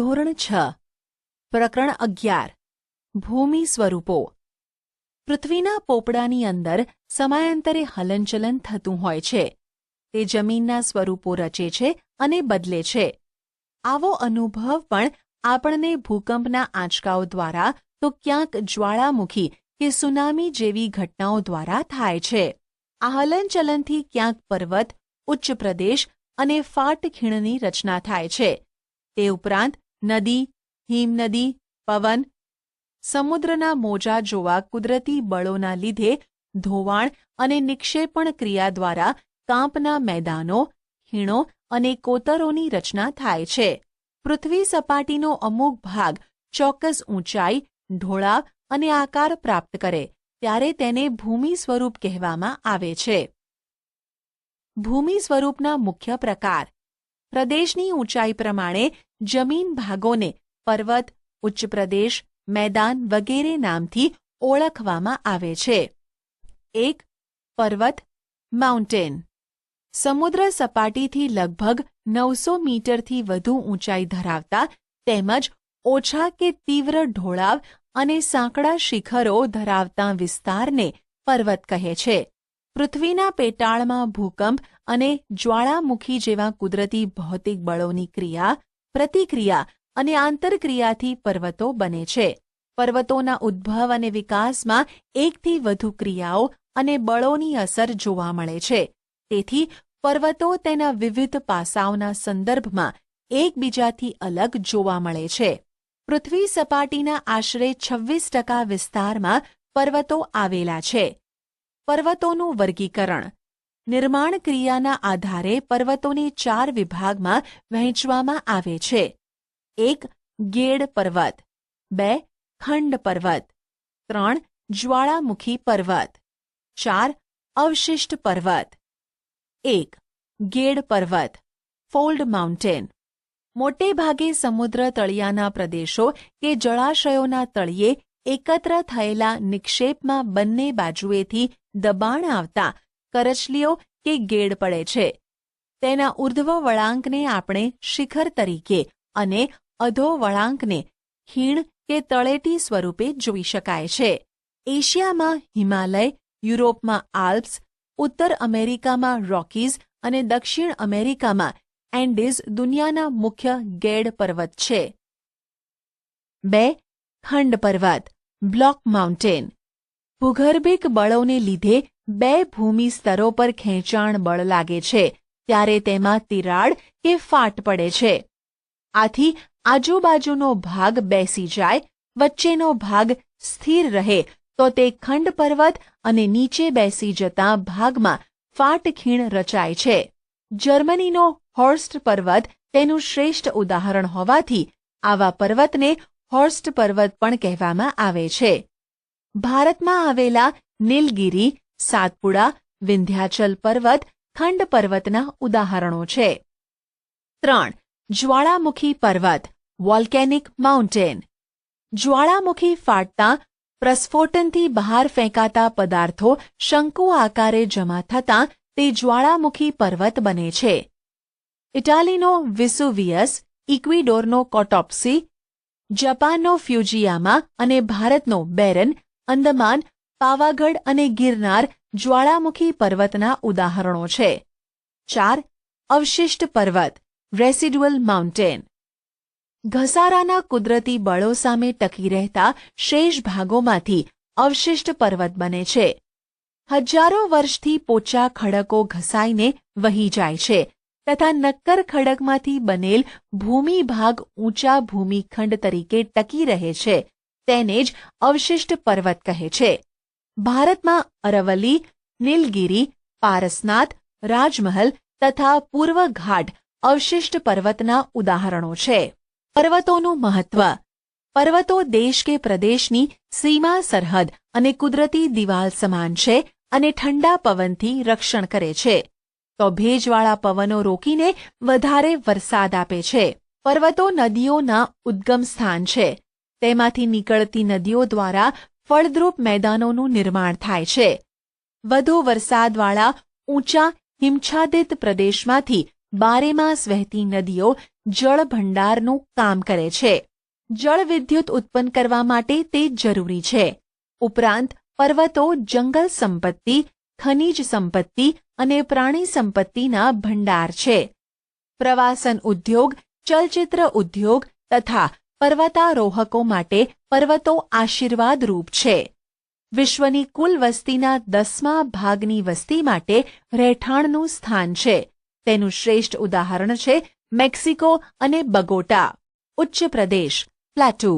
ધોરણ 6 પ્રકરણ 11 ભૂમિ સ્વરૂપો. પૃથ્વીના પોપડાની અંદર સમયાંતરે હલનચલન થતું હોય છે. તે જમીનના સ્વરૂપો રચે છે અને બદલે છે. આવો અનુભવ પણ આપણને ભૂકંપના આંચકાઓ દ્વારા તો ક્યાંક જ્વાળામુખી કે સુનામી જેવી ઘટનાઓ દ્વારા થાય છે. આ હલનચલનથી ક્યાંક પર્વત, ઉચ્ચ પ્રદેશ અને ફાટ ખીણની રચના થાય છે. તે ઉપરાંત નદી, હિમનદી, પવન, સમુદ્રના મોજા જોવા કુદરતી બળોના લીધે ધોવાણ અને નિક્ષેપણ ક્રિયા દ્વારા કાંપના મેદાનો, ખીણો અને કોતરોની રચના થાય છે. પૃથ્વી સપાટીનો અમુક ભાગ ચોક્કસ ઊંચાઈ, ઢોળાવ અને આકાર પ્રાપ્ત કરે ત્યારે તેને ભૂમિ સ્વરૂપ કહેવામાં આવે છે. ભૂમિ સ્વરૂપના મુખ્ય પ્રકાર. પ્રદેશની ઊંચાઈ પ્રમાણે જમીન ભાગોને પર્વત, ઉચ્ચ પ્રદેશ, મેદાન વગેરે નામથી ઓળખવામાં આવે છે. 1. પર્વત માઉન્ટેન. સમુદ્ર સપાટીથી લગભગ 900 મીટરથી વધુ ઊંચાઈ ધરાવતા તેમજ ઓછા કે તીવ્ર ઢોળાવ અને સાંકડા શિખરો ધરાવતા વિસ્તારને પર્વત કહે છે. પૃથ્વીના પેટાળમાં ભૂકંપ અને જ્વાળામુખી જેવા કુદરતી ભૌતિક બળોની ક્રિયા, પ્રતિક્રિયા અને આંતરક્રિયાથી પર્વતો બને છે. પર્વતોના ઉદ્ભવ અને વિકાસમાં એકથી વધુ ક્રિયાઓ અને બળોની અસર જોવા મળે છે. તેથી પર્વતો તેના વિવિધ પાસાઓના સંદર્ભમાં એકબીજાથી અલગ જોવા મળે છે. પૃથ્વી સપાટીના આશરે 26% વિસ્તારમાં પર્વતો આવેલા છે. પર્વતોનું વર્ગીકરણ. નિર્માણ ક્રિયાના આધારે પર્વતોને 4 વિભાગમાં વહેંચવામાં આવે છે. 1. ગેડ પર્વત. 2. ખંડ પર્વત. 3. જ્વાળામુખી પર્વત. 4. અવશિષ્ટ પર્વત. 1. ગેડ પર્વત ફોલ્ડ માઉન્ટેન. મોટે ભાગે સમુદ્ર તળિયાના પ્રદેશો કે જળાશયોના તળિયે એકત્ર થયેલા નિક્ષેપમાં બંને બાજુએથી દબાણ આવતા કરચલીઓ કે ગેડ પડે છે. તેના ઉર્ધ્વ વળાંકને આપણે શિખર તરીકે અને અધો વળાંકને ખીણ કે તળેટી સ્વરૂપે જોઈ શકાય છે. એશિયામાં હિમાલય, યુરોપમાં આલ્પ્સ, ઉત્તર અમેરિકામાં રોકીઝ અને દક્ષિણ અમેરિકામાં એન્ડીઝ દુનિયાના મુખ્ય ગેડ પર્વત છે. 2. ખંડ પર્વત બ્લોક માઉન્ટેન. ભૂગર્ભિક બળોને લીધે 2 ભૂમિ સ્તરો પર ખેંચાણ બળ લાગે છે ત્યારે તેમાં તિરાડ કે ફાટ પડે છે. આથી આજુબાજુનો ભાગ બેસી જાય, વચ્ચેનો ભાગ સ્થિર રહે તો તે ખંડ પર્વત અને નીચે બેસી જતા ભાગમાં ફાટ ખીણ રચાય છે. જર્મનીનો હોર્સ્ટ પર્વત તેનું શ્રેષ્ઠ ઉદાહરણ હોવાથી આવા પર્વતને હોર્સ્ટ પર્વત પણ કહેવામાં આવે છે. ભારતમાં આવેલા નીલગિરી, સાતપુડા, વિંધ્યાચલ પર્વત ખંડ પર્વતના ઉદાહરણો છે. 3. જ્વાળામુખી પર્વત વોલ્કેનિક માઉન્ટેન. જ્વાળામુખી ફાટતા પ્રસ્ફોટનથી બહાર ફેંકાતા પદાર્થો શંકુ આકારે જમા થતાં તે જ્વાળામુખી પર્વત બને છે. ઇટાલીનો વિસુવિયસ, ઇક્વિડોરનો કોટોપ્સી, જાપાનનો ફ્યુજીયામા અને ભારતનો બેરન, અંદમાન, પાવાગઢ અને ગિરનાર જ્વાળામુખી પર્વતના ઉદાહરણો છે. 4. અવશિષ્ટ પર્વત રેસિડ્યુઅલ માઉન્ટેન. ઘસારાના કુદરતી બળો સામે ટકી રહેતા શેષ ભાગોમાંથી અવશિષ્ટ પર્વત બને છે. હજારો વર્ષથી પોચા ખડકો ઘસાઈને વહી જાય છે તથા નક્કર ખડકમાંથી બનેલ ભૂમિ ભાગ ઊંચા ભૂમિખંડ તરીકે ટકી રહે છે. તેને જ અવશિષ્ટ પર્વત કહે છે. ભારતમાં અરવલ્લી, નીલગિરી, પારસનાથ, રાજમહલ તથા પૂર્વ ઘાટ અવશિષ્ટ પર્વતના ઉદાહરણો છે. પર્વતોનું મહત્વ. પર્વતો દેશ કે પ્રદેશની સીમા સરહદ અને કુદરતી દિવાલ સમાન છે અને ઠંડા પવનથી રક્ષણ કરે છે. તો ભેજવાળા પવનો રોકીને વધારે વરસાદ આપે છે. પર્વતો નદીઓના ઉદ્ગમ સ્થાન છે. તેમાંથી નીકળતી નદીઓ દ્વારા ફળદ્રુપ મેદાનોનું નિર્માણ થાય છે. વધુ વરસાદવાળા ઊંચા હિમછાદિત પ્રદેશમાંથી બારેમાસ વહેતી નદીઓ જળ ભંડારનું કામ કરે છે. જળ વિદ્યુત ઉત્પન્ન કરવા માટે તે જરૂરી છે. ઉપરાંત પર્વતો જંગલ સંપત્તિ, ખનિજ સંપત્તિ અને પ્રાણી સંપત્તિના ભંડાર છે. પ્રવાસન ઉદ્યોગ, ચલચિત્ર ઉદ્યોગ તથા પર્વતારોહકો માટે પર્વતો આશીર્વાદરૂપ છે. વિશ્વની કુલ વસ્તીના 10મા ભાગની વસ્તી માટે રહેઠાણનું સ્થાન છે. તેનું શ્રેષ્ઠ ઉદાહરણ છે મેક્સિકો અને બગોટા. ઉચ્ચ પ્રદેશ પ્લેટુ.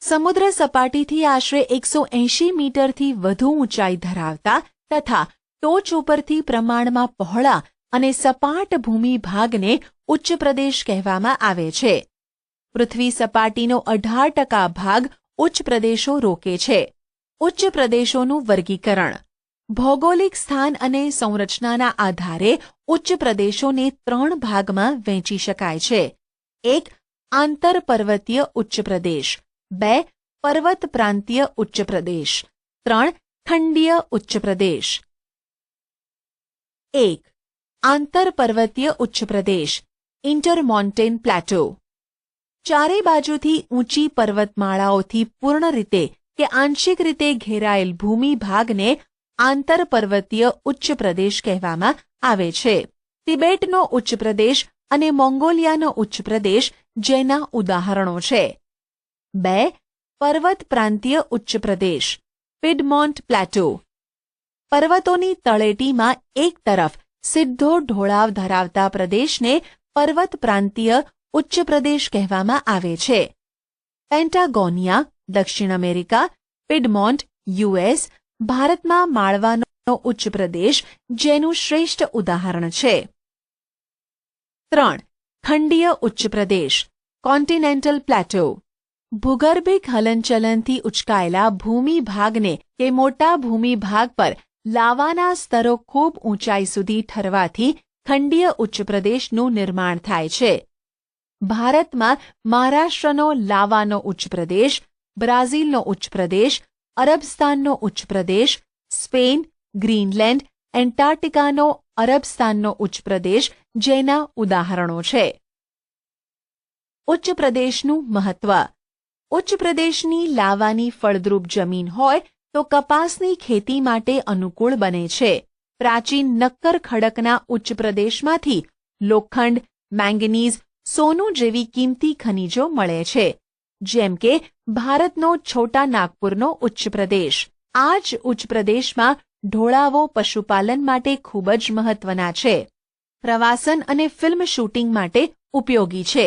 સમુદ્ર સપાટીથી આશરે 180 મીટરથી વધુ ઊંચાઈ ધરાવતા તથા ટોચ ઉપરથી પ્રમાણમાં પહોળા અને સપાટ ભૂમિ ભાગને ઉચ્ચ પ્રદેશ કહેવામાં આવે છે. પૃથ્વી સપાટીનો 18% ભાગ ઉચ્ચ પ્રદેશો રોકે છે. ઉચ્ચ પ્રદેશોનું વર્ગીકરણ. ભૌગોલિક સ્થાન અને સંરચનાના આધારે ઉચ્ચ પ્રદેશોને 3 ભાગમાં વહેંચી શકાય છે. 1. આંતરપર્વતીય ઉચ્ચ પ્રદેશ. 2. પર્વત પ્રાંતીય ઉચ્ચ પ્રદેશ. 3. ખંડીય ઉચ્ચ પ્રદેશ. 1. આંતરપર્વતીય ઉચ્ચ પ્રદેશ ઇન્ટરમોન્ટેન પ્લેટો. ચારે બાજુથી ઊંચી પર્વતમાળાઓથી પૂર્ણ રીતે કે આંશિક રીતે ઘેરાયેલ ભૂમિ ભાગને આંતરપર્વતીય ઉચ્ચ પ્રદેશ કહેવામાં આવે છે. તિબેટનો ઉચ્ચ પ્રદેશ અને મોંગોલિયાનો ઉચ્ચ પ્રદેશ જેના ઉદાહરણો છે. 2. પર્વત પ્રાંતીય ઉચ્ચ પ્રદેશ પિડમોન્ટ પ્લેટો. પર્વતોની તળેટીમાં એક તરફ સીધો ઢોળાવ ધરાવતા પ્રદેશને પર્વત પ્રાંતીય ઉચ્ચ પ્રદેશ કહેવામાં આવે છે. પેન્ટાગોનિયા દક્ષિણ અમેરિકા, પિડમોન્ટ યુએસ, ભારતમાં માળવાનો ઉચ્ચ પ્રદેશ જેનું શ્રેષ્ઠ ઉદાહરણ છે. 3. ખંડીય ઉચ્ચ પ્રદેશ કોન્ટિનેન્ટલ પ્લેટો. ભૂગર્ભિક હલનચલનથી ઉચકાયેલા ભૂમિ ભાગને કે મોટા ભૂમિ ભાગ પર લાવાના સ્તરો ખૂબ ઊંચાઈ સુધી ઠરવાથી ખંડીય ઉચ્ચ પ્રદેશનું નિર્માણ થાય છે. ભારતમાં મહારાષ્ટ્રનો લાવાનો ઉચ્ચ પ્રદેશ, બ્રાઝિલનો ઉચ્ચ પ્રદેશ, અરબસ્તાનનો ઉચ્ચ પ્રદેશ, સ્પેન, ગ્રીનલેન્ડ, એન્ટાર્કટિકાનો અરબસ્તાનનો ઉચ્ચ પ્રદેશ જેના ઉદાહરણો છે. ઉચ્ચ પ્રદેશનું મહત્વ. ઉચ્ચ પ્રદેશની લાવાની ફળદ્રુપ જમીન હોય તો કપાસની ખેતી માટે અનુકૂળ બને છે. પ્રાચીન નક્કર ખડકના ઉચ્ચ પ્રદેશમાંથી લોખંડ, મેંગનીઝ, સોનું જેવી કિંમતી ખનિજો મળે છે. જેમ કે ભારતનો છોટા નાગપુરનો ઉચ્ચ પ્રદેશ. આ જ ઉચ્ચ પ્રદેશમાં ઢોળાવો પશુપાલન માટે ખૂબ જ મહત્વના છે. પ્રવાસન અને ફિલ્મ શૂટિંગ માટે ઉપયોગી છે.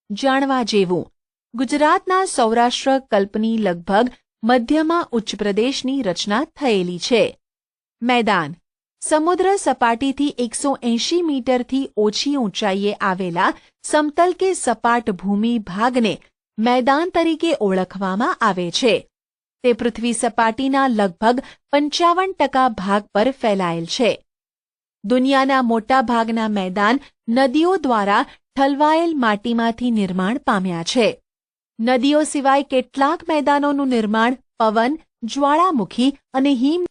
જાણવા જેવું. ગુજરાતના સૌરાષ્ટ્ર કલ્પની લગભગ મધ્યમાં ઉચ્ચ પ્રદેશની રચના થયેલી છે. મેદાન. સમુદ્ર સપાટીથી 180 મીટરથી ઓછી ઊંચાઈએ આવેલા સમતલ કે સપાટ ભૂમિ ભાગને મેદાન તરીકે ઓળખવામાં આવે છે. તે પૃથ્વી સપાટીના લગભગ 55% ભાગ પર ફેલાયેલ છે. દુનિયાના મોટા ભાગના મેદાન નદીઓ દ્વારા ઠલવાયેલ માટીમાંથી નિર્માણ પામ્યા છે. નદીઓ સિવાય કેટલાક મેદાનોનું નિર્માણ પવન, જ્વાળામુખી અને હિમ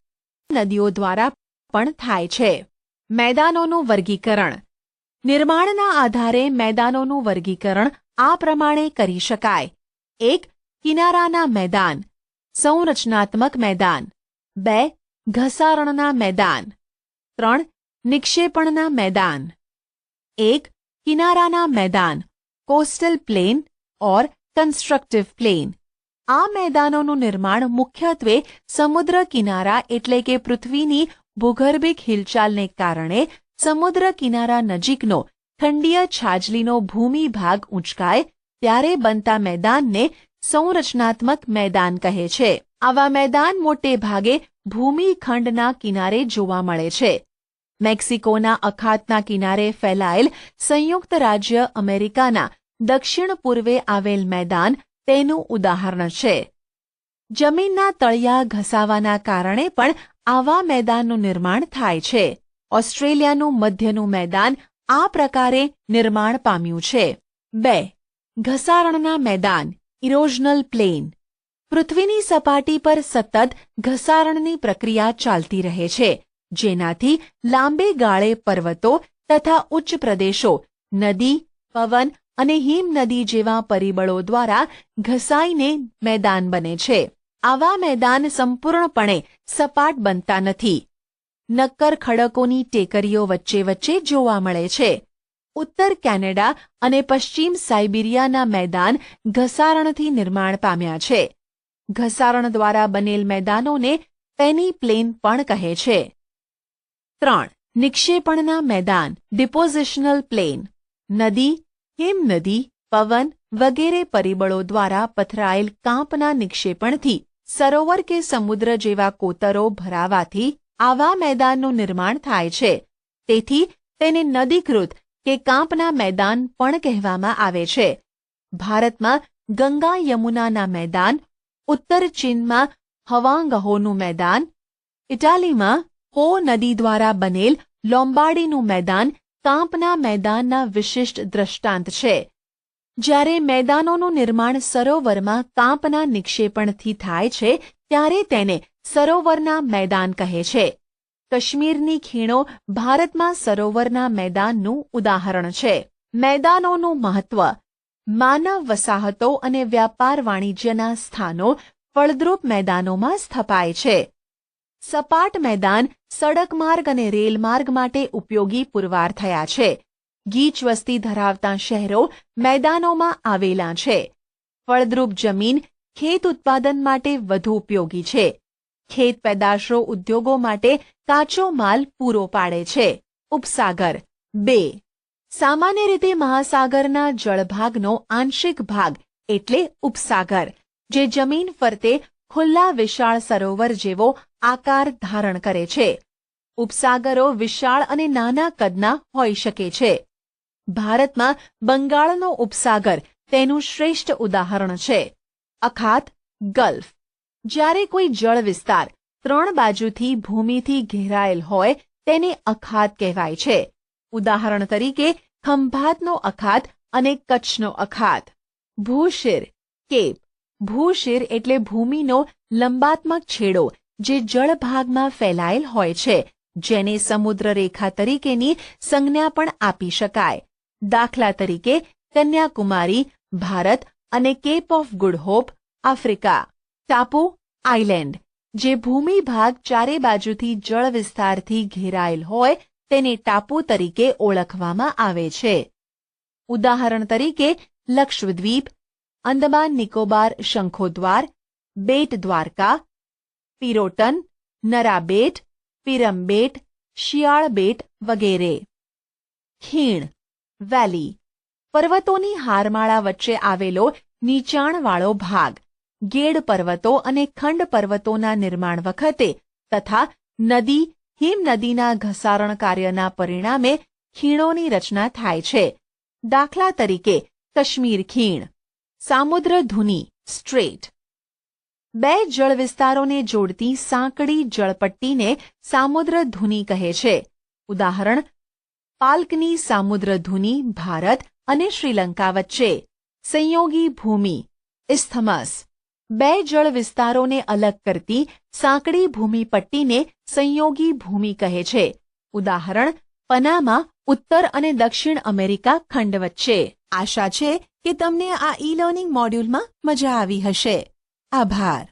નદીઓ દ્વારા પણ થાય છે. મેદાનોનું વર્ગીકરણ. નિર્માણના આધારે મેદાનોનું વર્ગીકરણ આ પ્રમાણે કરી શકાય. 1. કિનારાના મેદાન, સંરચનાત્મક મેદાન. 2. ઘસારણના મેદાન. 3. નિક્ષેપણના મેદાન. 1. કિનારાના મેદાન કોસ્ટલ પ્લેન ઓર કન્સ્ટ્રક્ટિવ પ્લેન. આ મેદાનોનું નિર્માણ મુખ્યત્વે સમુદ્ર કિનારા એટલે કે પૃથ્વીની ભૂગર્ભિક હિલચાલને કારણે સમુદ્ર કિનારા નજીકનો ખંડીય છાજલીનો ભૂમિ ભાગ ઊંચકાય ત્યારે બનતા મેદાનને સંરચનાત્મક મેદાન કહે છે. આવા મેદાન મોટે ભાગે ભૂમિખંડના કિનારે જોવા મળે છે. મેક્સિકોના અખાતના કિનારે ફેલાયેલ સંયુક્ત રાજ્ય અમેરિકાના દક્ષિણ પૂર્વે આવેલ મેદાન તેનું ઉદાહરણ છે. જમીનના તળિયા ઘસાવાના કારણે પણ આવા મેદાનનું નિર્માણ થાય છે. ઓસ્ટ્રેલિયાનું મધ્યનું મેદાન આ પ્રકારે નિર્માણ પામ્યું છે. 2. ઘસારણના મેદાન ઇરોઝનલ પ્લેન. પૃથ્વીની સપાટી પર સતત ઘસારણની પ્રક્રિયા ચાલતી રહે છે, જેનાથી લાંબે ગાળે પર્વતો તથા ઉચ્ચ પ્રદેશો નદી, પવન અને હિમનદી જેવા પરિબળો દ્વારા ઘસાઈને મેદાન બને છે. આવા મેદાન સંપૂર્ણપણે સપાટ બનતા નથી. નક્કર ખડકોની ટેકરીઓ વચ્ચે વચ્ચે જોવા મળે છે. ઉત્તર કેનેડા અને પશ્ચિમ સાઇબિરિયાના મેદાન ઘસારણથી નિર્માણ પામ્યા છે. ઘસારણ દ્વારા બનેલ મેદાનોને પેની પ્લેન પણ કહે છે. 3. નિક્ષેપણના મેદાન ડિપોઝિશનલ પ્લેન. નદી, હિમનદી, પવન વગેરે પરિબળો દ્વારા પથરાયેલ કાંપના નિક્ષેપણથી સરોવર કે સમુદ્ર જેવા કોતરો ભરાવાથી આવા મેદાનનું નિર્માણ થાય છે. તેથી તેને નદીકૃત કે કાંપના મેદાન પણ કહેવામાં આવે છે. ભારતમાં ગંગા યમુનાના મેદાન, ઉત્તર ચીનમાં હવાંગહોનું મેદાન, ઇટાલીમાં પો નદી દ્વારા બનેલ લોમ્બાર્ડીનું મેદાન કાંપના મેદાનના વિશિષ્ટ દ્રષ્ટાંત છે. જ્યારે મેદાનોનું નિર્માણ સરોવરમાં કાંપના નિક્ષેપણથી થાય છે ત્યારે તેને સરોવરના મેદાન કહે છે. કાશ્મીરની ખીણો ભારતમાં સરોવરના મેદાનનું ઉદાહરણ છે. મેદાનોનું મહત્વ. માનવ વસાહતો અને વ્યાપાર વાણિજ્યના સ્થાનો ફળદ્રુપ મેદાનોમાં સ્થપાય છે. સપાટ મેદાન સડક માર્ગ અને રેલમાર્ગ માટે ઉપયોગી પુરવાર થયા છે. ગીચ વસ્તી ધરાવતા શહેરો મેદાનોમાં આવેલા છે. ફળદ્રુપ જમીન ખેત ઉત્પાદન માટે વધુ ઉપયોગી છે. ખેત પેદાશો ઉદ્યોગો માટે કાચો માલ પૂરો પાડે છે. ઉપસાગર. 2. સામાન્ય રીતે મહાસાગરના જળભાગનો આંશિક ભાગ એટલે ઉપસાગર, જે જમીન ફરતે ખુલ્લા વિશાળ સરોવર જેવો આકાર ધારણ કરે છે. ઉપસાગરો વિશાળ અને નાના કદના હોઈ શકે છે. ભારતમાં બંગાળનો ઉપસાગર તેનું શ્રેષ્ઠ ઉદાહરણ છે. અખાત, ગલ્ફ. જ્યારે કોઈ જળ વિસ્તાર 3 બાજુથી ભૂમિથી ઘેરાયેલ હોય તેને અખાત કહેવાય છે. ઉદાહરણ તરીકે ખંભાતનો અખાત અને કચ્છનો અખાત. ભૂશિર, કેપ. ભૂશિર એટલે ભૂમિનો લંબાત્મક છેડો જે જળભાગમાં ફેલાયેલ હોય છે, જેને સમુદ્ર રેખા તરીકેની સંજ્ઞા પણ આપી શકાય. દાખલા તરીકે કન્યાકુમારી, ભારત અને cape of good hope, Africa. ટાપુ, આઇલેન્ડ. જે ભૂમિ ભાગ ચારે બાજુથી જળ વિસ્તારથી ઘેરાયેલ હોય તેને ટાપુ તરીકે ઓળખવામાં આવે છે. ઉદાહરણ તરીકે લક્ષદ્વીપ, અંદમાન નિકોબાર શંખોદ્વાર, બેટ દ્વારકા, પિરોટન, નરાબેટ, પિરમબેટ, શિયાળ બેટ વગેરે. ખીણ, વેલી. પર્વતોની હારમાળા વચ્ચે આવેલો નીચાણવાળો ભાગ. ગેડ પર્વતો અને ખંડ પર્વતોના નિર્માણ વખતે તથા નદી, હિમનદીના ઘસારણ કાર્યના પરિણામે ખીણોની રચના થાય છે. દાખલા તરીકે કાશ્મીર ખીણ. સામુદ્રધુની, સ્ટ્રેટ. 2 જળ વિસ્તારોને જોડતી સાંકડી જળપટ્ટીને સામુદ્રધુની કહે છે. ઉદાહરણ પાલ્કની સામુદ્રધુની ભારત અને શ્રીલંકા વચ્ચે. સંયોગી ભૂમિ, ઇસ્થમસ. 2 જળ વિસ્તારોને અલગ કરતી સાંકડી ભૂમિપટ્ટીને સંયોગી ભૂમિ કહે છે. ઉદાહરણ પનામા ઉત્તર અને દક્ષિણ અમેરિકા ખંડ વચ્ચે. આશા છે કે તમને આ ઈ લર્નિંગ મોડ્યુલમાં મજા આવી હશે. આભાર.